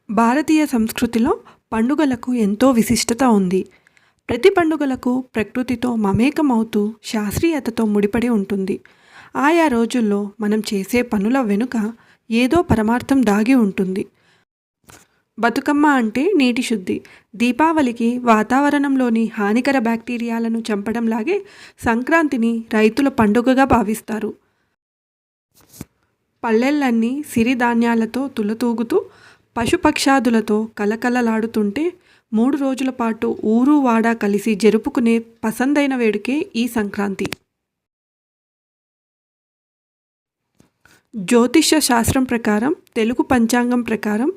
భారతీయ సంస్కృతిలో పండుగలకు ఎంతో విశిష్టత ఉంది. ప్రతి పండుగలకు ప్రకృతితో మమేకమవుతూ శాస్త్రీయతతో ముడిపడి ఉంటుంది. ఆయా రోజుల్లో మనం చేసే పనుల వెనుక ఏదో పరమార్థం దాగి ఉంటుంది. బతుకమ్మ అంటే నీటి శుద్ధి. దీపావళికి వాతావరణంలోని హానికర బ్యాక్టీరియాలను చంపడంలాగే సంక్రాంతిని రైతుల పండుగగా భావిస్తారు. పల్లెలన్నీ సిరిధాన్యాలతో తులతూగుతూ పశుపక్షాదులతో కలకలలాడుతుంటే 3 రోజుల పాటు ఊరు వాడ కలిసి జరుపుకునే పసందైన వేడుకే ఈ సంక్రాంతి. జ్యోతిష్య శాస్త్రం ప్రకారం, తెలుగు పంచాంగం ప్రకారం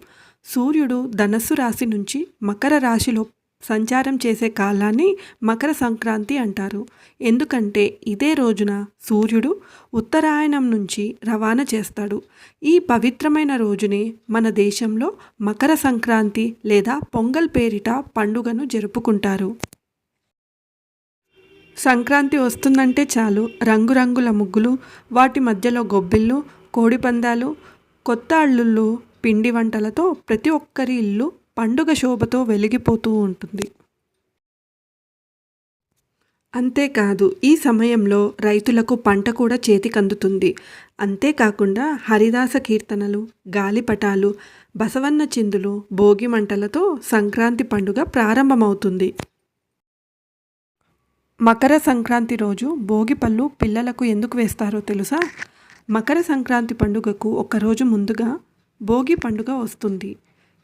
సూర్యుడు ధనస్సు రాశి నుంచి మకర రాశిలో సంచారం చేసే కాలాన్ని మకర సంక్రాంతి అంటారు. ఎందుకంటే ఇదే రోజున సూర్యుడు ఉత్తరాయణం నుంచి రవాణా చేస్తాడు. ఈ పవిత్రమైన రోజునే మన దేశంలో మకర సంక్రాంతి లేదా పొంగల్ పేరిట పండుగను జరుపుకుంటారు. సంక్రాంతి వస్తుందంటే చాలు రంగురంగుల ముగ్గులు, వాటి మధ్యలో గొబ్బిళ్ళు, కోడిపందాలు, కొత్త అల్లుళ్ళు, పిండి వంటలతో ప్రతి ఒక్కరి ఇల్లు పండుగ శోభతో వెలిగిపోతూ ఉంటుంది. అంతేకాదు ఈ సమయంలో రైతులకు పంట కూడా చేతికందుతుంది. అంతేకాకుండా హరిదాస కీర్తనలు, గాలిపటాలు, బసవన్న చిందులు, భోగి మంటలతో సంక్రాంతి పండుగ ప్రారంభమవుతుంది. మకర సంక్రాంతి రోజు భోగిపళ్ళు పిల్లలకు ఎందుకు వేస్తారో తెలుసా? మకర సంక్రాంతి పండుగకు ఒకరోజు ముందుగా భోగి పండుగ వస్తుంది.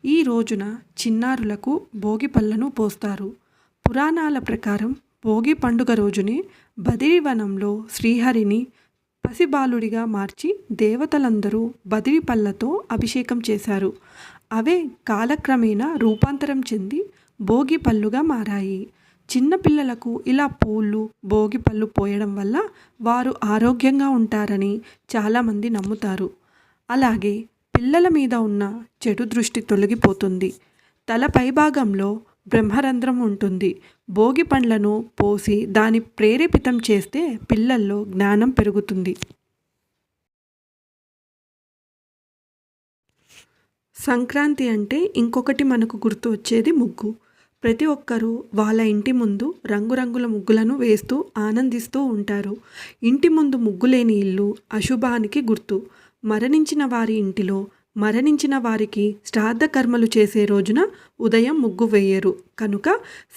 ఈ రోజున చిన్నారులకు భోగి పళ్ళను పోస్తారు. పురాణాల ప్రకారం భోగి పండుగ రోజునే బదిరీవనంలో శ్రీహరిని పసిబాలుడిగా మార్చి దేవతలందరూ బదిరి పళ్ళతో అభిషేకం చేశారు. అవే కాలక్రమేణా రూపాంతరం చెంది భోగి పళ్ళుగా మారాయి. చిన్నపిల్లలకు ఇలా పూలు, భోగి పళ్ళు పోయడం వల్ల వారు ఆరోగ్యంగా ఉంటారని చాలామంది నమ్ముతారు. అలాగే పిల్లల మీద ఉన్న చెడు దృష్టి తొలగిపోతుంది. తల పైభాగంలో బ్రహ్మరంధ్రం ఉంటుంది. భోగి పండ్లను పోసి దాన్ని ప్రేరేపితం చేస్తే పిల్లల్లో జ్ఞానం పెరుగుతుంది. సంక్రాంతి అంటే ఇంకొకటి మనకు గుర్తు వచ్చేది ముగ్గు. ప్రతి ఒక్కరూ వాళ్ళ ఇంటి ముందు రంగురంగుల ముగ్గులను వేస్తూ ఆనందిస్తూ ఉంటారు. ఇంటి ముందు ముగ్గు లేని ఇల్లు అశుభానికి గుర్తు. మరణించిన వారి ఇంటిలో మరణించిన వారికి శ్రాద్ధ కర్మలు చేసే రోజున ఉదయం ముగ్గు వేయరు. కనుక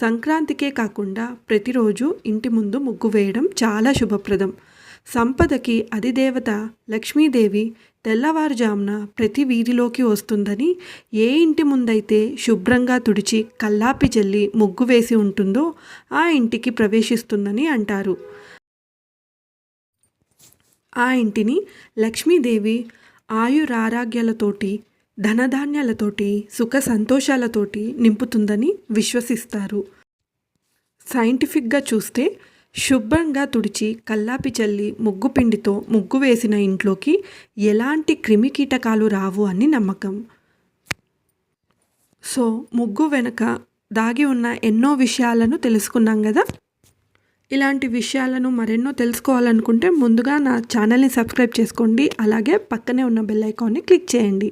సంక్రాంతికే కాకుండా ప్రతిరోజు ఇంటి ముందు ముగ్గు వేయడం చాలా శుభప్రదం. సంపదకి అధిదేవత లక్ష్మీదేవి తెల్లవారుజామున ప్రతి వీధిలోకి వస్తుందని, ఏ ఇంటి ముందైతే శుభ్రంగా తుడిచి కల్లాపి జల్లి ముగ్గు వేసి ఉంటుందో ఆ ఇంటికి ప్రవేశిస్తుందని అంటారు. ఆ ఇంటిని లక్ష్మీదేవి ఆయురారోగ్యాలతోటి, ధనధాన్యాలతోటి, సుఖ సంతోషాలతోటి నింపుతుందని విశ్వసిస్తారు. సైంటిఫిక్గా చూస్తే శుభ్రంగా తుడిచి కల్లాపి చల్లి ముగ్గు పిండితో ముగ్గు వేసిన ఇంట్లోకి ఎలాంటి క్రిమికీటకాలు రావు అని నమ్మకం. సో ముగ్గు వెనుక దాగి ఉన్న ఎన్నో విషయాలను తెలుసుకున్నాం కదా. ఇలాంటి విషయాలను మరెన్నో తెలుసుకోవాలనుకుంటే ముందుగా నా ఛానల్ని సబ్స్క్రైబ్ చేసుకోండి. అలాగే పక్కనే ఉన్న బెల్ ఐకాన్ని క్లిక్ చేయండి.